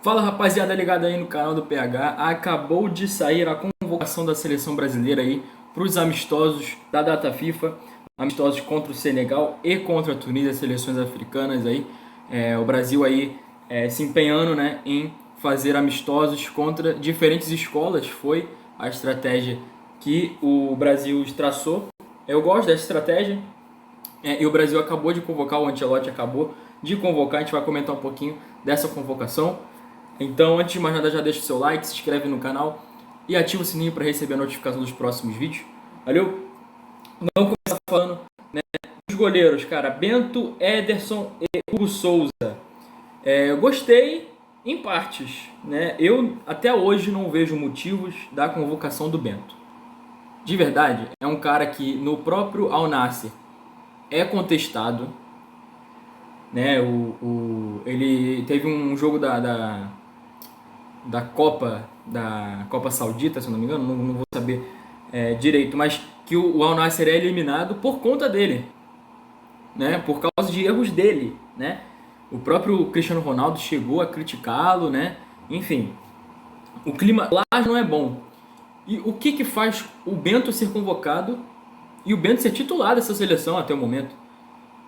Fala rapaziada ligada aí no canal do PH, acabou de sair a convocação da seleção brasileira aí para os amistosos da data FIFA, amistosos contra o Senegal e contra a Tunísia, seleções africanas aí, o Brasil aí se empenhando, né, em fazer amistosos contra diferentes escolas, foi a estratégia que o Brasil traçou. Eu gosto dessa estratégia, e o Brasil acabou de convocar, o Ancelotti acabou de convocar, a gente vai comentar um pouquinho dessa convocação. Então, antes de mais nada, já deixa o seu like, se inscreve no canal e ativa o sininho para receber a notificação dos próximos vídeos. Valeu? Vamos começar falando, né, dos goleiros, cara. Bento, Ederson e Hugo Souza. Eu gostei em partes, né? Eu até hoje não vejo motivos da convocação do Bento. De verdade, é um cara que no próprio Al Nassr é contestado, né? Ele teve um jogo da Copa Saudita, se eu não me engano, não vou saber direito, mas que o Al Nassr é eliminado por conta dele, né? Por causa de erros dele, né? O próprio Cristiano Ronaldo chegou a criticá-lo, né? Enfim, o clima lá não é bom. E o que faz o Bento ser convocado e o Bento ser titular dessa seleção até o momento?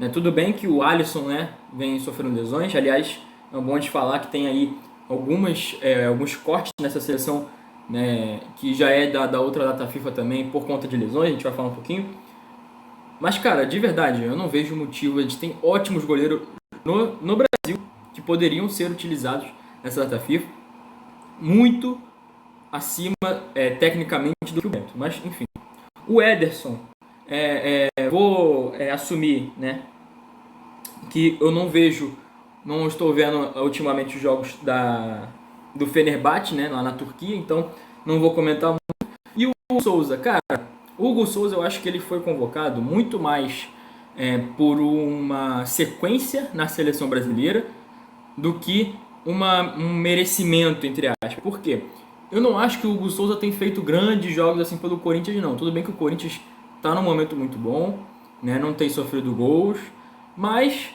Né? Tudo bem que o Alisson, né, vem sofrendo lesões, aliás, é bom de falar que tem aí alguns cortes nessa seleção, né, que já é da outra data FIFA também por conta de lesões, a gente vai falar um pouquinho. Mas, cara, de verdade, eu não vejo motivo. A gente tem ótimos goleiros no Brasil que poderiam ser utilizados nessa data FIFA, muito acima tecnicamente do que o Bento. Mas, enfim. O Ederson, vou assumir, né, que eu não estou vendo ultimamente os jogos do Fenerbahçe, né, lá na Turquia, então não vou comentar muito. E o Hugo Souza, cara, o Hugo Souza eu acho que ele foi convocado muito mais por uma sequência na seleção brasileira do que um merecimento, entre aspas. Por quê? Eu não acho que o Hugo Souza tem feito grandes jogos assim pelo Corinthians, não. Tudo bem que o Corinthians está num momento muito bom, né, não tem sofrido gols, mas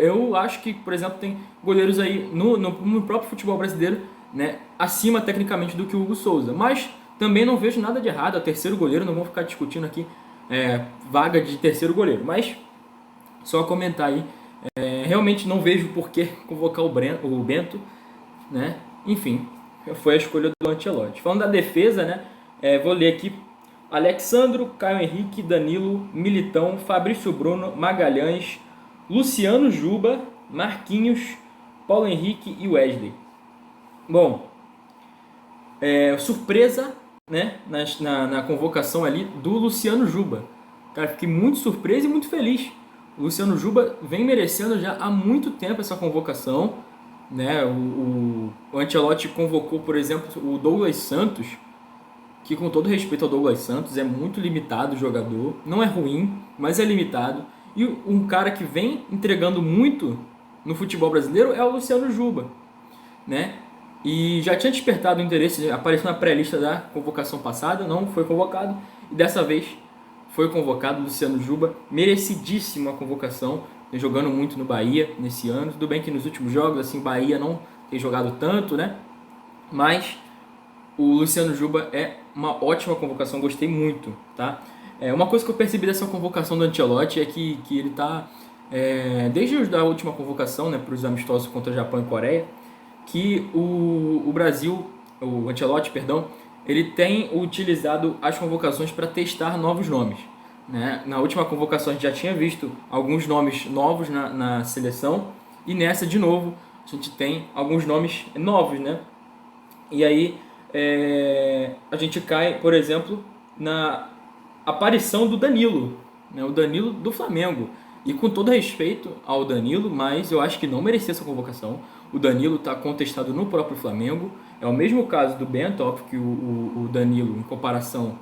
eu acho que, por exemplo, tem goleiros aí no próprio futebol brasileiro, né, acima tecnicamente do que o Hugo Souza. Mas também não vejo nada de errado. É o terceiro goleiro, não vamos ficar discutindo aqui vaga de terceiro goleiro. Mas só comentar aí. Realmente não vejo por que convocar o Bento, né? Enfim, foi a escolha do Ancelotti. Falando da defesa, né? Vou ler aqui: Alexandro, Caio Henrique, Danilo, Militão, Fabrício Bruno, Magalhães, Luciano Juba, Marquinhos, Paulo Henrique e Wesley. Bom, surpresa, né, na convocação ali do Luciano Juba. Cara, fiquei muito surpreso e muito feliz. O Luciano Juba vem merecendo já há muito tempo essa convocação, né? O Ancelotti convocou, por exemplo, o Douglas Santos, que, com todo respeito ao Douglas Santos, é muito limitado o jogador. Não é ruim, mas é limitado. E um cara que vem entregando muito no futebol brasileiro é o Luciano Juba, né? E já tinha despertado o interesse, apareceu na pré-lista da convocação passada, não foi convocado, e dessa vez foi convocado. Luciano Juba, merecidíssima a convocação, jogando muito no Bahia nesse ano. Tudo bem que nos últimos jogos, assim, Bahia não tem jogado tanto, né? Mas o Luciano Juba é uma ótima convocação, gostei muito, tá? Uma coisa que eu percebi dessa convocação do Ancelotti é que ele tá, desde a última convocação, né, para os amistosos contra Japão e Coreia, que o Brasil, o Ancelotti, perdão, ele tem utilizado as convocações para testar novos nomes, né? Na última convocação a gente já tinha visto alguns nomes novos na seleção, e nessa de novo a gente tem alguns nomes novos, né? E aí a gente cai, por exemplo, na aparição do Danilo, né? O Danilo do Flamengo. E com todo respeito ao Danilo, mas eu acho que não merecia essa convocação. O Danilo está contestado no próprio Flamengo. É o mesmo caso do Bento, óbvio que o Danilo, em comparação,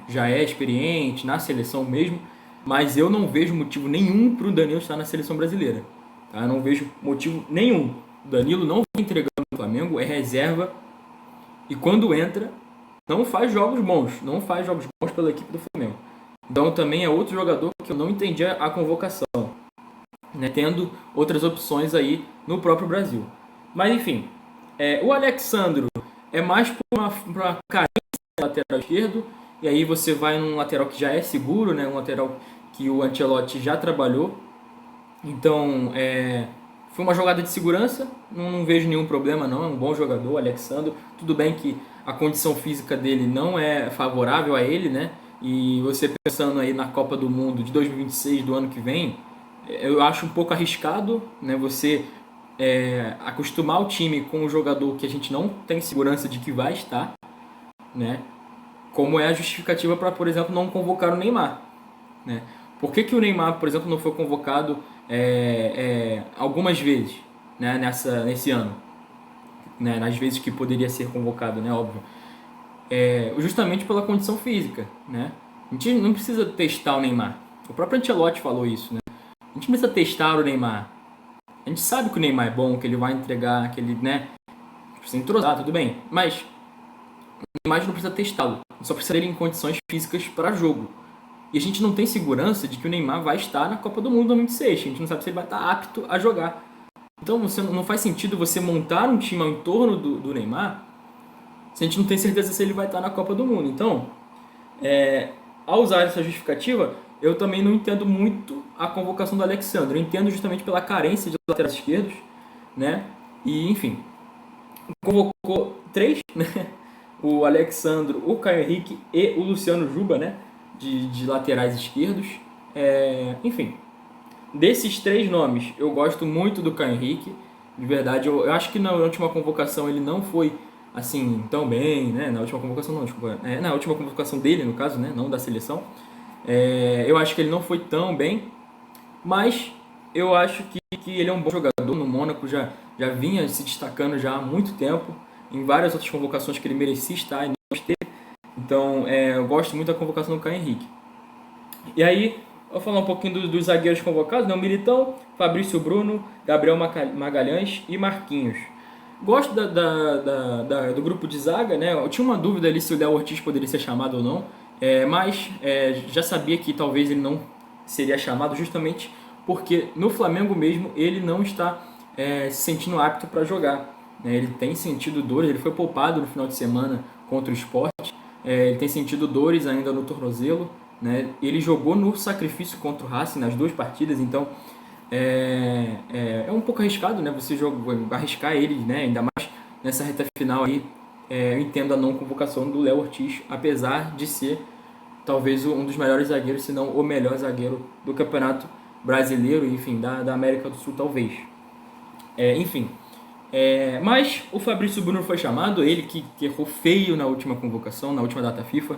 já é experiente na seleção mesmo, mas eu não vejo motivo nenhum para o Danilo estar na seleção brasileira. Tá? Eu não vejo motivo nenhum. O Danilo não vem entregando no Flamengo, é reserva, e quando entra, não faz jogos bons pela equipe do Flamengo. Então também é outro jogador que eu não entendi a convocação, né, tendo outras opções aí no próprio Brasil. Mas enfim, o Alexandro é mais por uma carência de lateral esquerdo, e aí você vai num lateral que já é seguro, né? Um lateral que o Ancelotti já trabalhou. Então, foi uma jogada de segurança, não vejo nenhum problema não, é um bom jogador, o Alexandro. Tudo bem que a condição física dele não é favorável a ele, né? E você pensando aí na Copa do Mundo de 2026 do ano que vem, eu acho um pouco arriscado, né? Você acostumar o time com um jogador que a gente não tem segurança de que vai estar, né? Como é a justificativa para, por exemplo, não convocar o Neymar, né? Por que o Neymar, por exemplo, não foi convocado algumas vezes, né, nesse ano, né, nas vezes que poderia ser convocado, né, óbvio, justamente pela condição física, né? A gente não precisa testar o Neymar. O próprio Ancelotti falou isso, né? A gente não precisa testar o Neymar. A gente sabe que o Neymar é bom, que ele vai entregar, que ele, né, precisa entrosar, tudo bem. Mas o Neymar não precisa testá-lo. Só precisa dele em condições físicas para jogo. E a gente não tem segurança de que o Neymar vai estar na Copa do Mundo 2026. A gente não sabe se ele vai estar apto a jogar. Então não faz sentido você montar um time ao entorno do Neymar se a gente não tem certeza se ele vai estar na Copa do Mundo. Então, ao usar essa justificativa, eu também não entendo muito a convocação do Alexandre. Eu entendo justamente pela carência de laterais esquerdos, né? E, enfim, convocou três, né? O Alexandro, o Caio Henrique e o Luciano Juba, né? De laterais esquerdos. Enfim, desses três nomes, eu gosto muito do Caio Henrique. De verdade, eu acho que na última convocação ele não foi assim tão bem, né? Na última convocação não, desculpa. Na última convocação dele, no caso, né? Não da seleção. Eu acho que ele não foi tão bem, mas eu acho que ele é um bom jogador. No Mônaco já vinha se destacando já há muito tempo. Em várias outras convocações que ele merecia estar e não esteve. Então, eu gosto muito da convocação do Caio Henrique. E aí, eu vou falar um pouquinho dos zagueiros convocados, né? O Militão, Fabrício Bruno, Gabriel Magalhães e Marquinhos. Gosto do grupo de zaga, né? Eu tinha uma dúvida ali se o Léo Ortiz poderia ser chamado ou não, mas já sabia que talvez ele não seria chamado justamente porque no Flamengo mesmo ele não está se sentindo apto para jogar, né? Ele tem sentido dores, ele foi poupado no final de semana contra o Sport, ele tem sentido dores ainda no tornozelo, né? Ele jogou no sacrifício contra o Racing nas duas partidas, então é um pouco arriscado, né? Você arriscar ele, né? Ainda mais nessa reta final aí. Eu entendo a não convocação do Léo Ortiz, apesar de ser talvez um dos melhores zagueiros, se não o melhor zagueiro do Campeonato Brasileiro, enfim, da América do Sul, talvez. Enfim. Mas o Fabrício Bruno foi chamado, ele que errou feio na última convocação, na última data FIFA.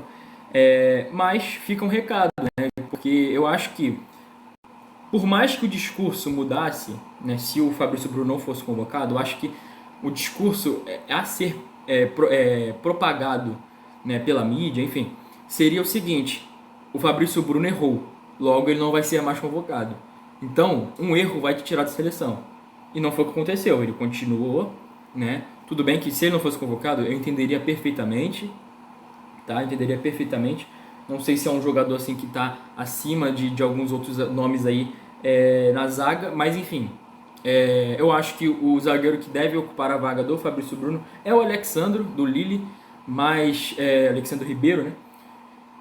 Mas fica um recado, né? Porque eu acho que por mais que o discurso mudasse, né, se o Fabrício Bruno não fosse convocado, eu acho que o discurso a ser propagado, né, pela mídia, enfim, seria o seguinte: o Fabrício Bruno errou, logo ele não vai ser mais convocado. Então, um erro vai te tirar da seleção. E não foi o que aconteceu, ele continuou, né? Tudo bem que se ele não fosse convocado, eu entenderia perfeitamente, tá? Entenderia perfeitamente. Não sei se é um jogador assim que está acima de alguns outros nomes aí na zaga, mas enfim. Eu acho que o zagueiro que deve ocupar a vaga do Fabrício Bruno é o Alexandro, do Lille, mas Alexandro Ribeiro, né?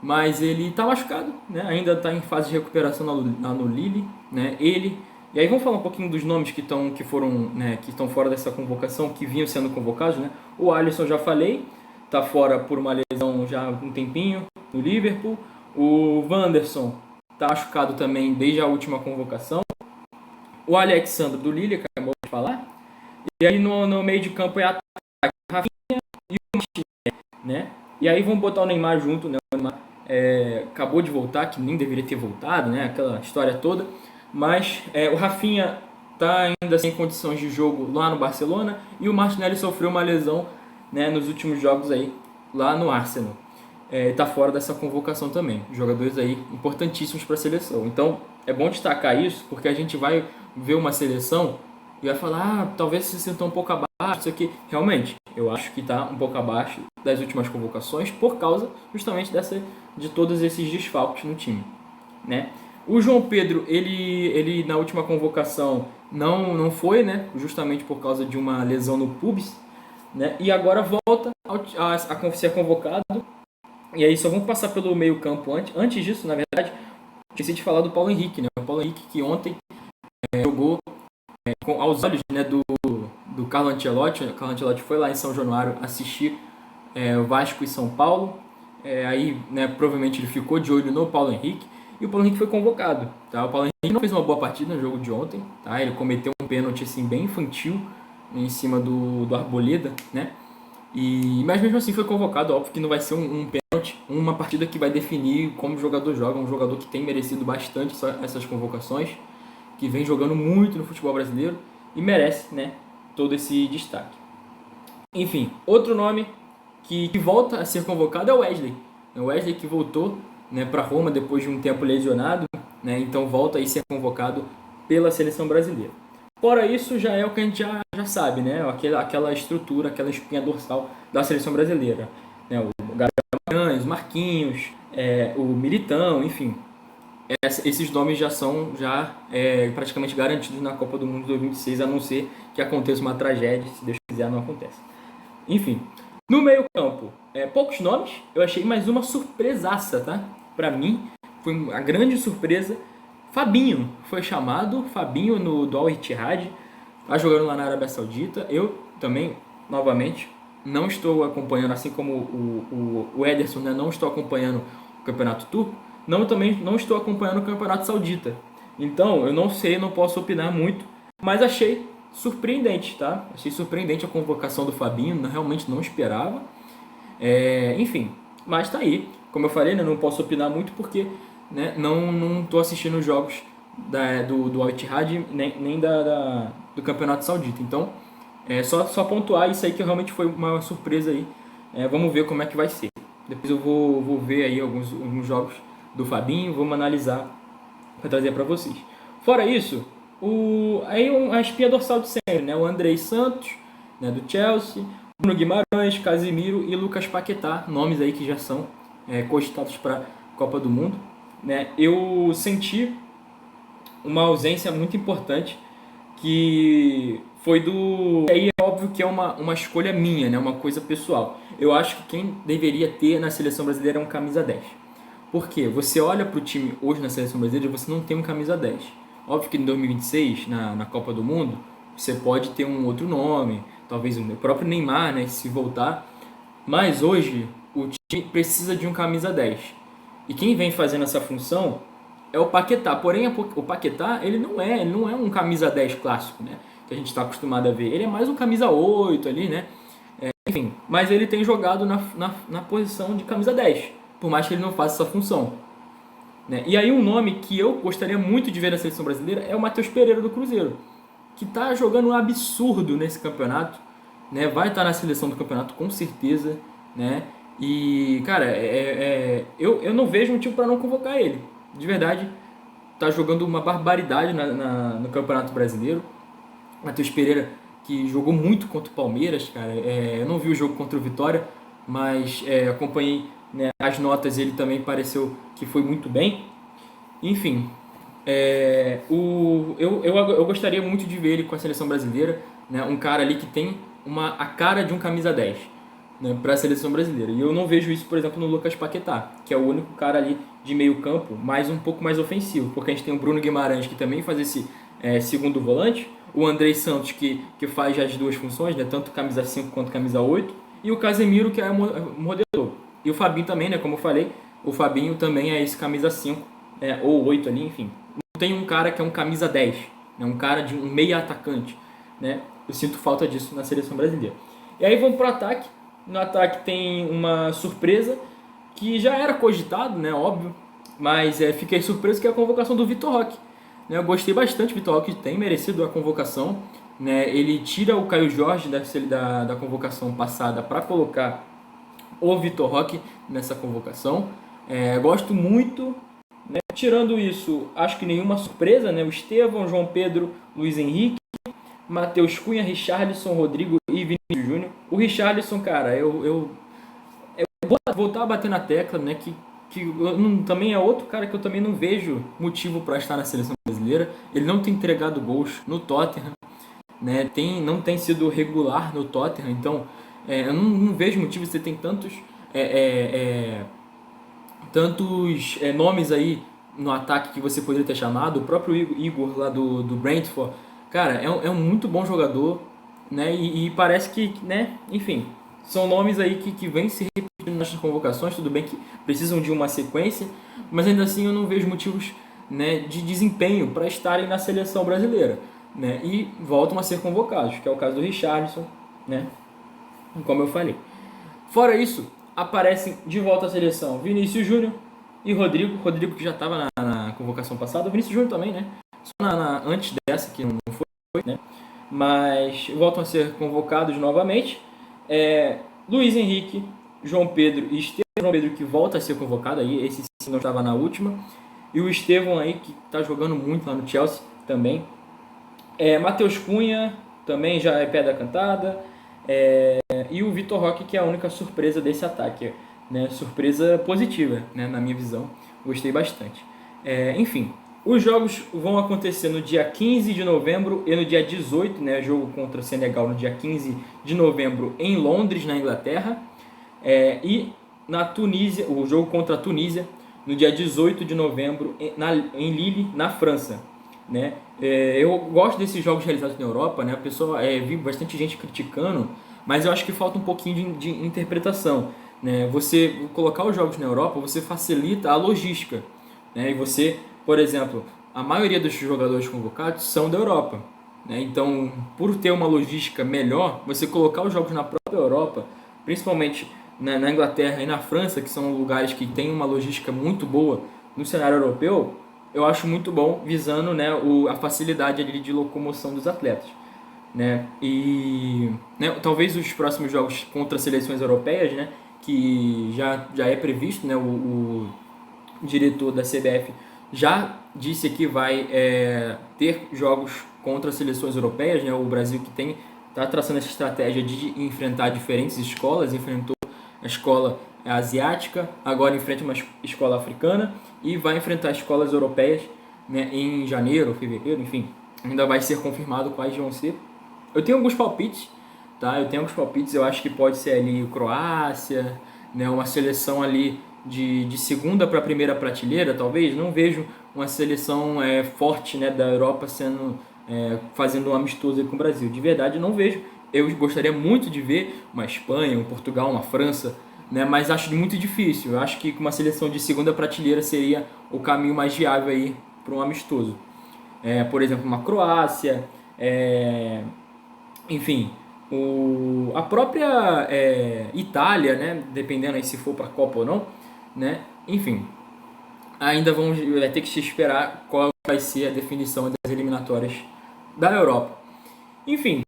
Mas ele está machucado, né? Ainda está em fase de recuperação lá no Lille, né? E aí vamos falar um pouquinho dos nomes que estão fora dessa convocação, que vinham sendo convocados, né? O Alisson já falei, está fora por uma lesão já há um tempinho no Liverpool. O Wanderson está machucado também desde a última convocação. O Alexandre do Lille, que acabou de falar. E aí no meio de campo é ataque, Rafinha e o Martinez, né? E aí vamos botar o Neymar junto, né? O Neymar acabou de voltar, que nem deveria ter voltado, né? Aquela história toda. Mas o Rafinha está ainda sem condições de jogo lá no Barcelona e o Martinelli sofreu uma lesão, né, nos últimos jogos aí lá no Arsenal. Está fora dessa convocação também. Jogadores aí importantíssimos para a seleção. Então é bom destacar isso porque a gente vai ver uma seleção e vai falar, talvez se sinta um pouco abaixo, isso aqui. Realmente, eu acho que está um pouco abaixo das últimas convocações por causa justamente de todos esses desfalques no time, né? O João Pedro, ele na última convocação não foi, né? Justamente por causa de uma lesão no pubis, né? E agora volta a ser convocado. E aí só vamos passar pelo meio campo antes disso, na verdade, esqueci de falar do Paulo Henrique, né? O Paulo Henrique que ontem jogou aos olhos, né, do Carlo Ancelotti. O Carlo Ancelotti foi lá em São Januário assistir o Vasco e São Paulo. Aí, né, provavelmente ele ficou de olho no Paulo Henrique. E o Paulo Henrique foi convocado. Tá? O Paulo Henrique não fez uma boa partida no jogo de ontem. Tá? Ele cometeu um pênalti assim, bem infantil em cima do Arboleda, né? Mas mesmo assim foi convocado. Óbvio que não vai ser um pênalti, uma partida que vai definir como o jogador joga. Um jogador que tem merecido bastante essas convocações, que vem jogando muito no futebol brasileiro e merece, né, todo esse destaque. Enfim, outro nome que volta a ser convocado é o Wesley. É o Wesley que voltou, né, para Roma depois de um tempo lesionado, né, então volta a ser convocado pela seleção brasileira. Fora isso, já é o que a gente já sabe, né, aquela estrutura, aquela espinha dorsal da seleção brasileira. Né, o Gabriel Magalhães, Marquinhos, o Militão, enfim. Esses nomes já são praticamente garantidos na Copa do Mundo 2026, a não ser que aconteça uma tragédia, se Deus quiser não acontece. Enfim, no meio campo, poucos nomes, eu achei mais uma surpresaça, tá? Pra mim, foi uma grande surpresa. Fabinho foi chamado, Fabinho do Al Ittihad, tá jogando lá na Arábia Saudita. Eu também, novamente, não estou acompanhando, assim como o Ederson, né? Não estou acompanhando o Campeonato Turco. Também não estou acompanhando o Campeonato Saudita. Então, eu não sei, não posso opinar muito, mas achei surpreendente, tá? Achei surpreendente a convocação do Fabinho, realmente não esperava. Enfim, mas tá aí. Como eu falei, né, não posso opinar muito porque, né, não tô assistindo os jogos do Al Ittihad nem do Campeonato Saudita. Então, só pontuar isso aí que realmente foi uma surpresa aí. Vamos ver como é que vai ser. Depois eu vou ver aí alguns jogos do Fabinho, vamos analisar para trazer para vocês. Fora isso, a espinha dorsal de sempre, né? O Andrei Santos, né, do Chelsea, Bruno Guimarães, Casemiro e Lucas Paquetá, nomes aí que já são cogitados para a Copa do Mundo. Né? Eu senti uma ausência muito importante que foi do... Aí é óbvio que é uma escolha minha, né? Uma coisa pessoal. Eu acho que quem deveria ter na seleção brasileira é um camisa 10. Por quê? Você olha para o time hoje na seleção brasileira e você não tem um camisa 10. Óbvio que em 2026, na Copa do Mundo, você pode ter um outro nome, talvez o próprio Neymar, né, se voltar. Mas hoje o time precisa de um camisa 10. E quem vem fazendo essa função é o Paquetá. Porém, o Paquetá ele não é um camisa 10 clássico, né, que a gente está acostumado a ver. Ele é mais um camisa 8 ali, né? Enfim, mas ele tem jogado na posição de camisa 10, por mais que ele não faça essa função. Né? E aí um nome que eu gostaria muito de ver na seleção brasileira é o Matheus Pereira do Cruzeiro, que está jogando um absurdo nesse campeonato, né? Vai estar na seleção do campeonato com certeza, né? E, cara, eu não vejo motivo para não convocar ele. De verdade, tá jogando uma barbaridade no Campeonato Brasileiro. Matheus Pereira, que jogou muito contra o Palmeiras, cara. Eu não vi o jogo contra o Vitória, mas acompanhei, né, as notas, ele também pareceu que foi muito bem. Enfim, eu gostaria muito de ver ele com a seleção brasileira, né, um cara ali que tem a cara de um camisa 10, né, para a seleção brasileira. E eu não vejo isso, por exemplo, no Lucas Paquetá, que é o único cara ali de meio campo um pouco mais ofensivo, porque a gente tem o Bruno Guimarães, que também faz esse segundo volante, o Andrei Santos, que faz as duas funções, né, tanto camisa 5 quanto camisa 8, e o Casemiro, que é o modelador. E o Fabinho também, né, como eu falei, o Fabinho também é esse camisa 5, ou 8 ali, enfim. Não tem um cara que é um camisa 10, né, um cara de um meia atacante, né? Eu sinto falta disso na seleção brasileira. E aí vamos pro ataque. No ataque tem uma surpresa que já era cogitado, né, óbvio, mas fiquei surpreso que é a convocação do Vitor Roque. Né, eu gostei bastante, o Vitor Roque tem merecido a convocação. Né, ele tira o Caio Jorge da convocação passada para colocar o Vitor Roque nessa convocação. Gosto muito. Né, tirando isso, acho que nenhuma surpresa, né? O Estevão, João Pedro, Luiz Henrique, Matheus Cunha, Richarlison, Rodrigo e Vinícius Júnior. O Richarlison, cara, eu vou voltar a bater na tecla, né, que também é outro cara que eu também não vejo motivo para estar na seleção brasileira. Ele não tem entregado gols no Tottenham, né? Não tem sido regular no Tottenham, então eu não vejo motivo. Você tem tantos nomes aí no ataque que você poderia ter chamado. O próprio Igor lá do Brentford, cara, é um muito bom jogador, né? E parece que, né? Enfim, são nomes aí que vêm se repetindo nas convocações. Tudo bem que precisam de uma sequência, mas ainda assim eu não vejo motivos, né, de desempenho para estarem na seleção brasileira, né? E voltam a ser convocados, que é o caso do Richarlison, né? Como eu falei. Fora isso, aparecem de volta à seleção Vinícius Júnior e Rodrigo. Rodrigo que já estava na convocação passada. O Vinícius Júnior também, né? Só antes dessa que não foi, né? Mas voltam a ser convocados novamente. Luiz Henrique, João Pedro e Estevão. João Pedro que volta a ser convocado aí. Esse sim não estava na última. E o Estevão aí que está jogando muito lá no Chelsea também. Matheus Cunha também já é pedra cantada. E o Vitor Roque, que é a única surpresa desse ataque, né? Surpresa positiva, né? Na minha visão, gostei bastante. Enfim, os jogos vão acontecer no dia 15 de novembro e no dia 18, né? Jogo contra o Senegal no dia 15 de novembro em Londres, na Inglaterra. E na Tunísia, o jogo contra a Tunísia no dia 18 de novembro em Lille, na França, né? Eu gosto desses jogos realizados na Europa, né? A pessoa vi bastante gente criticando, mas eu acho que falta um pouquinho de interpretação, né? Você colocar os jogos na Europa, você facilita a logística, né? E você, por exemplo, a maioria dos jogadores convocados são da Europa, né? Então, por ter uma logística melhor, você colocar os jogos na própria Europa, principalmente na Inglaterra e na França, que são lugares que têm uma logística muito boa no cenário europeu, eu acho muito bom, visando, né, a facilidade ali de locomoção dos atletas, né? E, né, talvez os próximos jogos contra seleções europeias, né, que já é previsto, né, o diretor da CBF já disse que vai ter jogos contra seleções europeias, né? O Brasil que está traçando essa estratégia de enfrentar diferentes escolas, enfrentou a escola asiática, agora enfrenta uma escola africana e vai enfrentar escolas europeias, né, em janeiro, fevereiro, enfim, ainda vai ser confirmado quais vão ser. Eu tenho alguns palpites, tá? Eu acho que pode ser ali Croácia, né, uma seleção ali de segunda para primeira prateleira, talvez. Não vejo uma seleção forte, né, da Europa fazendo um amistoso com o Brasil. De verdade, não vejo. Eu gostaria muito de ver uma Espanha, um Portugal, uma França, né, mas acho muito difícil. Eu acho que uma seleção de segunda prateleira seria o caminho mais viável aí para um amistoso. Por exemplo, uma Croácia, enfim, a própria Itália, né, dependendo aí se for para a Copa ou não, né, enfim, ainda vai ter que se esperar qual vai ser a definição das eliminatórias da Europa. Enfim,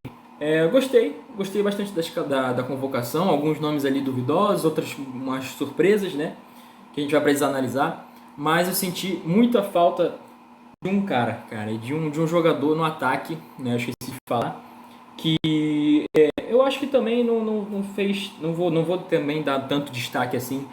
gostei bastante da convocação, alguns nomes ali duvidosos, outras umas surpresas, né, que a gente vai precisar analisar, mas eu senti muita falta de um cara, de um jogador no ataque, né, eu esqueci de falar, que eu acho que também não fez, não vou também dar tanto destaque assim,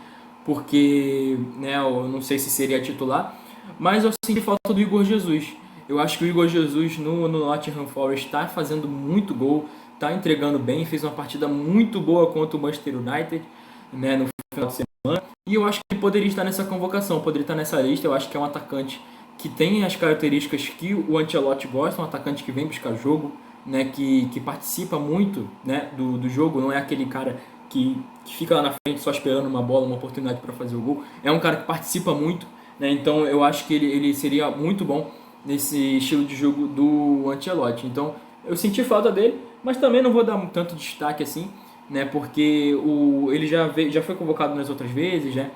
porque, né, eu não sei se seria titular, mas eu senti falta do Igor Jesus. Eu acho que o Igor Jesus no Nottingham Forest está fazendo muito gol, está entregando bem, fez uma partida muito boa contra o Manchester United, né, no final de semana, e eu acho que ele poderia estar nessa convocação, poderia estar nessa lista. Eu acho que é um atacante que tem as características que o Ancelotti gosta, um atacante que vem buscar jogo, né, que participa muito, né, do jogo, não é aquele cara que fica lá na frente só esperando uma bola, uma oportunidade para fazer o gol. É um cara que participa muito, né, então eu acho que ele seria muito bom nesse estilo de jogo do Ancelotti. Então eu senti falta dele, mas também não vou dar tanto destaque assim, né, porque ele já foi convocado nas outras vezes, né,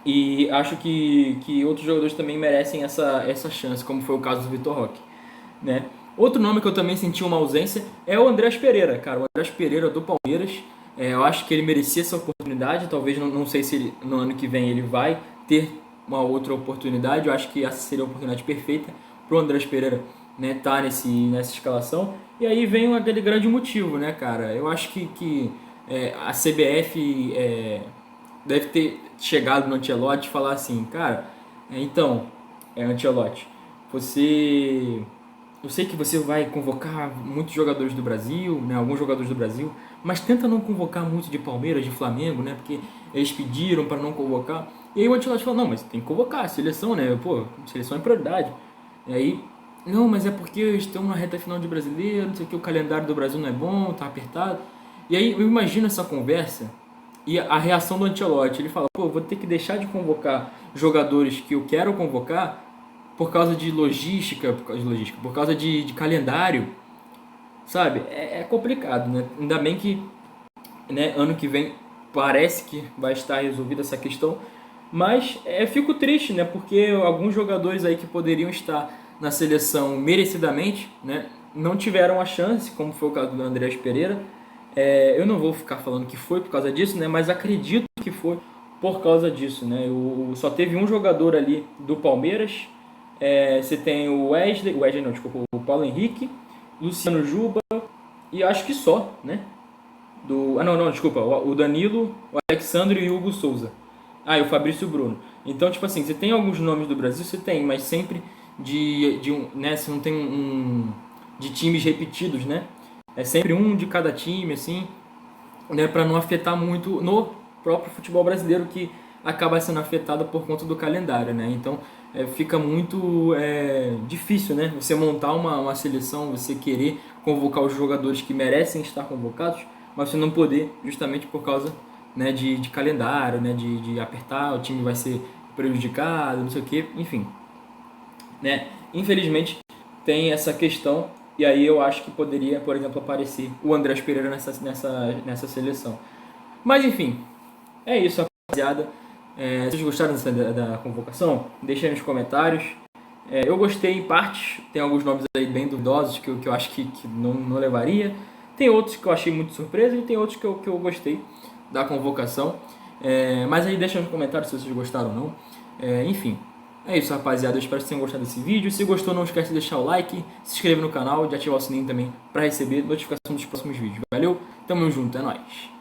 e acho que outros jogadores também merecem essa chance, como foi o caso do Vitor Roque, né. Outro nome que eu também senti uma ausência é o Andrés Pereira, cara. O Andrés Pereira do Palmeiras. Eu acho que ele merecia essa oportunidade. Talvez, não sei se no ano que vem ele vai ter uma outra oportunidade. Eu acho que essa seria a oportunidade perfeita para o Andrés Pereira, né, tá nessa escalação. E aí vem aquele grande motivo, né, cara? Eu acho que a CBF deve ter chegado no Ancelotti e falar assim, cara, então, Ancelotti, você... Eu sei que você vai convocar muitos jogadores do Brasil, né, alguns jogadores do Brasil, mas tenta não convocar muito de Palmeiras, de Flamengo, né, porque eles pediram para não convocar. E aí o Ancelotti falou, não, mas tem que convocar, seleção, né, pô, seleção é prioridade. E aí, não, mas é porque estamos na reta final de brasileiro, não sei o que, o calendário do Brasil não é bom, tá apertado. E aí eu imagino essa conversa e a reação do Ancelotti, ele fala, pô, vou ter que deixar de convocar jogadores que eu quero convocar por causa de logística, por causa de calendário, sabe? É complicado, né? Ainda bem que, né, ano que vem parece que vai estar resolvida essa questão, mas fico triste, né? Porque alguns jogadores aí que poderiam estar na seleção merecidamente, né, não tiveram a chance, como foi o caso do Andreas Pereira. Eu não vou ficar falando que foi por causa disso, né? Mas acredito que foi por causa disso, né? Só teve um jogador ali do Palmeiras. Você tem o Wesley não, desculpa, o Paulo Henrique, Luciano Juba e acho que só, né? Não, desculpa, o Danilo, o Alexandre e o Hugo Souza. E o Fabrício Bruno. Então, tipo assim, você tem alguns nomes do Brasil, você tem, mas sempre né? Você não tem de times repetidos, né? É sempre um de cada time, assim, né? Para não afetar muito no próprio futebol brasileiro, que acaba sendo afetado por conta do calendário, né? Então fica muito difícil, né? Você montar uma seleção, você querer convocar os jogadores que merecem estar convocados, mas você não poder, justamente por causa, né, de calendário, né? De apertar, o time vai ser prejudicado, não sei o que, enfim, né? Infelizmente tem essa questão. E aí eu acho que poderia, por exemplo, aparecer o Andrés Pereira nessa seleção. Mas enfim, é isso, rapaziada. Se vocês gostaram da convocação, deixem aí nos comentários. Eu gostei em partes, tem alguns nomes aí bem duvidosos que eu acho que não levaria. Tem outros que eu achei muito surpresa e tem outros que eu gostei da convocação. Mas aí deixem nos comentários se vocês gostaram ou não. Enfim, é isso, rapaziada. Eu espero que vocês tenham gostado desse vídeo. Se gostou, não esquece de deixar o like, se inscrever no canal, de ativar o sininho também para receber notificação dos próximos vídeos. Valeu? Tamo junto, é nóis!